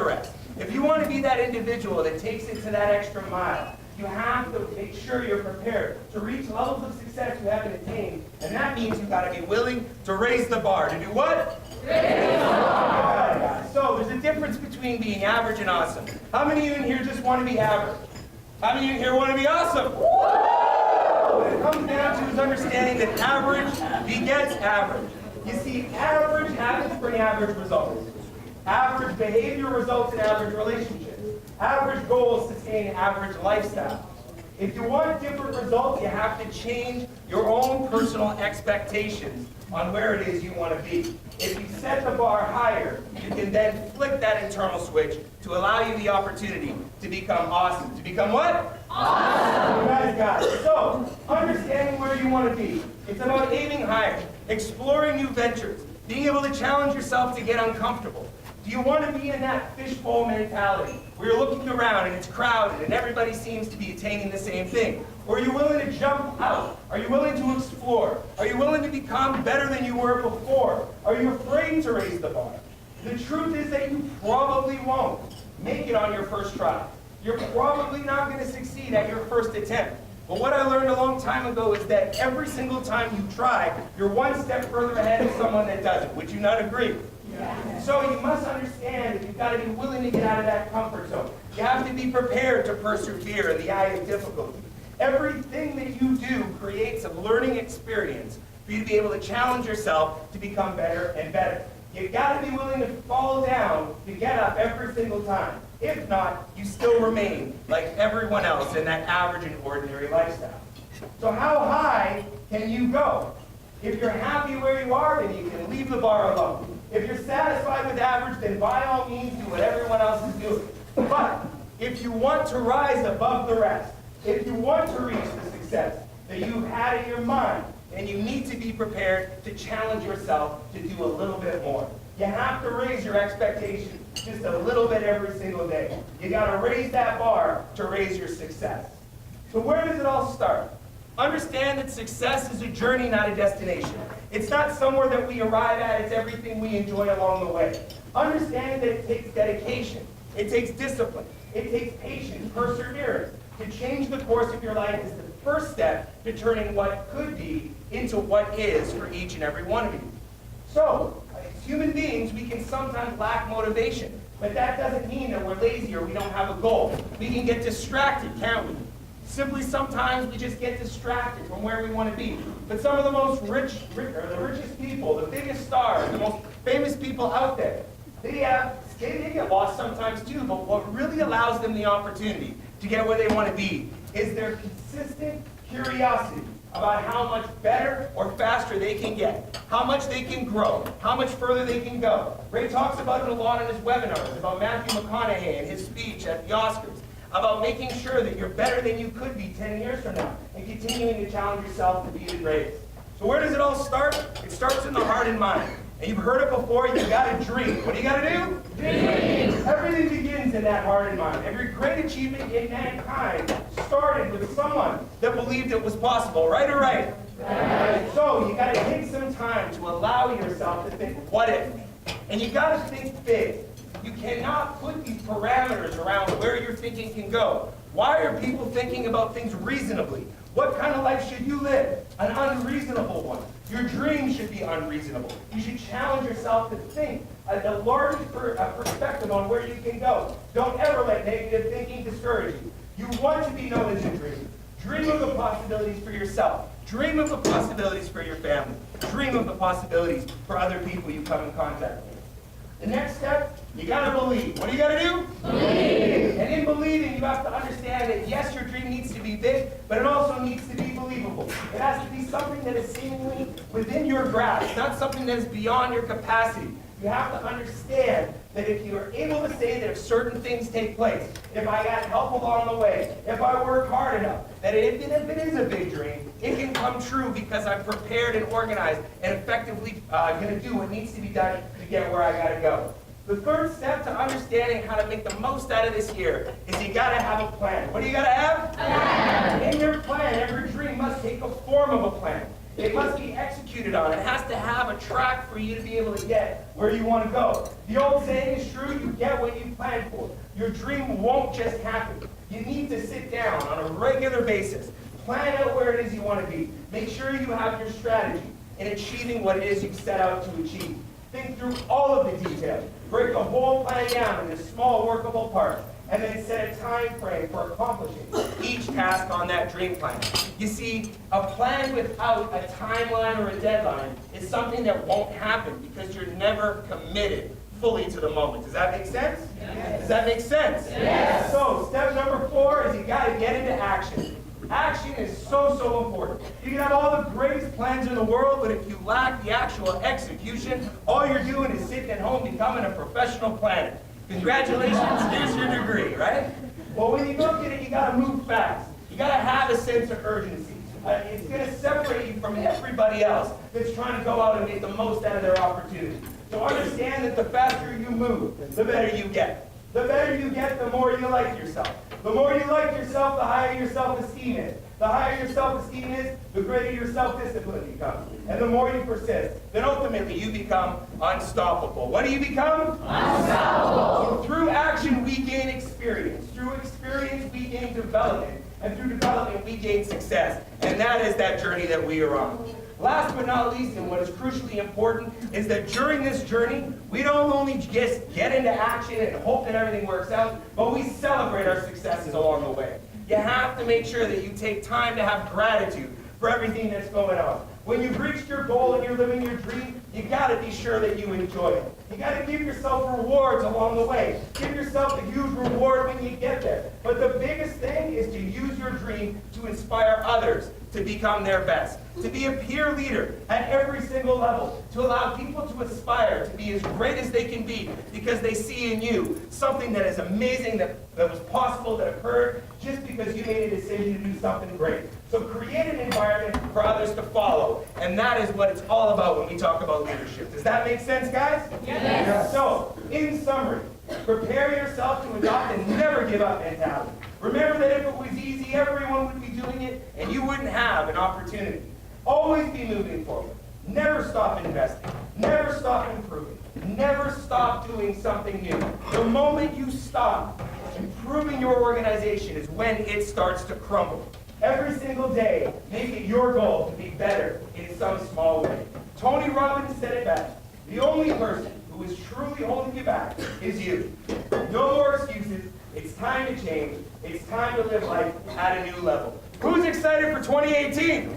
rest. If you want to be that individual that takes it to that extra mile, you have to make sure you're prepared to reach levels of success you haven't attained, and that means you've got to be willing to raise the bar. To do what? Raise the bar. So there's a difference between being average and awesome. How many of you in here just want to be average? How many of you in here want to be awesome? What it comes down to is understanding that average begets average. You see, average habits bring average results. Average behavior results in average relationships. Average goals sustain average lifestyle. If you want different results, you have to change your own personal expectations on where it is you want to be. If you set the bar higher, you can then flick that internal switch to allow you the opportunity to become awesome. To become what? Awesome! You guys got it. So, understanding where you want to be. It's about aiming higher, exploring new ventures, being able to challenge yourself to get uncomfortable. Do you want to be in that fishbowl mentality where you're looking around and it's crowded and everybody seems to be attaining the same thing? Or are you willing to jump out? Are you willing to explore? Are you willing to become better than you were before? Are you afraid to raise the bar? The truth is that you probably won't make it on your first try. You're probably not going to succeed at your first attempt. But what I learned a long time ago is that every single time you try, you're one step further ahead of someone that doesn't. Would you not agree? Yeah. So you must understand that you've got to be willing to get out of that comfort zone. You have to be prepared to persevere in the eye of difficulty. Everything that you do creates a learning experience for you to be able to challenge yourself to become better and better. You've got to be willing to fall down to get up every single time. If not, you still remain like everyone else in that average and ordinary lifestyle. So how high can you go? If you're happy where you are, then you can leave the bar alone. If you're satisfied with average, then by all means do what everyone else is doing. But if you want to rise above the rest, if you want to reach the success that you've had in your mind, then you need to be prepared to challenge yourself to do a little bit more. You have to raise your expectations just a little bit every single day. You got to raise that bar to raise your success. So where does it all start? Understand that success is a journey, not a destination. It's not somewhere that we arrive at, it's everything we enjoy along the way. Understand that it takes dedication, it takes discipline, it takes patience, perseverance. To change the course of your life is the first step to turning what could be into what is for each and every one of you. So, as human beings, we can sometimes lack motivation, but that doesn't mean that we're lazy or we don't have a goal. We can get distracted, can't we? Simply sometimes we just get distracted from where we want to be. But some of the most the richest people, the biggest stars, the most famous people out there, they get lost sometimes too, but what really allows them the opportunity to get where they want to be is their consistent curiosity about how much better or faster they can get, how much they can grow, how much further they can go. Ray talks about it a lot in his webinars, about Matthew McConaughey and his speech at the Oscars, about making sure that you're better than you could be 10 years from now, and continuing to challenge yourself to be the greatest. So where does it all start? It starts in the heart and mind. And you've heard it before, you've got to dream. What do you got to do? Dream! Everything begins in that heart and mind. Every great achievement in mankind started with someone that believed it was possible, right or right? Right. So you got to take some time to allow yourself to think, what if? And you got to think big. You cannot put these parameters around where your thinking can go. Why are people thinking about things reasonably? What kind of life should you live? An unreasonable one. Your dreams should be unreasonable. You should challenge yourself to think the largest perspective on where you can go. Don't ever let negative thinking discourage you. You want to be known as a dreamer. Dream of the possibilities for yourself. Dream of the possibilities for your family. Dream of the possibilities for other people you come in contact with. The next step, you got to believe. What do you got to do? Believe. And in believing, you have to understand that yes, your dream needs to be big, but it also needs to be believable. It has to be something that is seemingly within your grasp, not something that is beyond your capacity. You have to understand that if you are able to say that if certain things take place, if I got help along the way, if I work hard enough, that if it is a big dream, it can come true because I'm prepared and organized and effectively going to do what needs to be done to get where I got to go. The third step to understanding how to make the most out of this year is you got to have a plan. What do you got to have? A plan. In your plan, every dream must take a form of a plan. It must be executed on. It has to have a track for you to be able to get where you want to go. The old saying is true, you get what you plan for. Your dream won't just happen. You need to sit down on a regular basis, plan out where it is you want to be. Make sure you have your strategy in achieving what it is you've set out to achieve. Think through all of the details. Break the whole plan down into small workable parts, and then set a time frame for accomplishing each task on that dream plan. You see, a plan without a timeline or a deadline is something that won't happen because you're never committed fully to the moment. Does that make sense? Yes. Does that make sense? Yes. So, step number 4 is you got to get into action. Action is so important. You can have all the greatest plans in the world, but if you lack the actual execution, all you're doing is sitting at home becoming a professional planner. Congratulations, here's your degree, right? Well, when you go get it, you got to move fast. You got to have a sense of urgency. It's going to separate you from everybody else that's trying to go out and make the most out of their opportunity. So understand that the faster you move, the better you get. The better you get, the more you like yourself. The more you like yourself, the higher your self-esteem is. The higher your self-esteem is, the greater your self-discipline becomes. And the more you persist, then ultimately you become unstoppable. What do you become? Unstoppable. So through action, we gain experience. Through experience, we gain development. And through development, we gain success. And that is that journey that we are on. Last but not least, and what is crucially important, is that during this journey, we don't only just get into action and hope that everything works out, but we celebrate our successes along the way. You have to make sure that you take time to have gratitude for everything that's going on. When you've reached your goal and you're living your dream, you got to be sure that you enjoy it. You got to give yourself rewards along the way. Give yourself a huge reward when you get there. But the biggest thing is to use your dream to inspire others to become their best, to be a peer leader at every single level, to allow people to aspire to be as great as they can be because they see in you something that is amazing, that was possible, that occurred just because you made a decision to do something great. So create an environment for others to follow, and that is what it's all about when we talk about leadership. Does that make sense, guys? Yes. So, in summary, prepare yourself to adopt a never give up mentality. Remember that if it was easy, everyone would be doing it, and you wouldn't have an opportunity. Always be moving forward. Never stop investing. Never stop improving. Never stop doing something new. The moment you stop improving your organization is when it starts to crumble. Every single day, make it your goal to be better in some small way. Tony Robbins said it best. The only person who is truly holding you back is you. No more excuses. It's time to change. It's time to live life at a new level. Who's excited for 2018?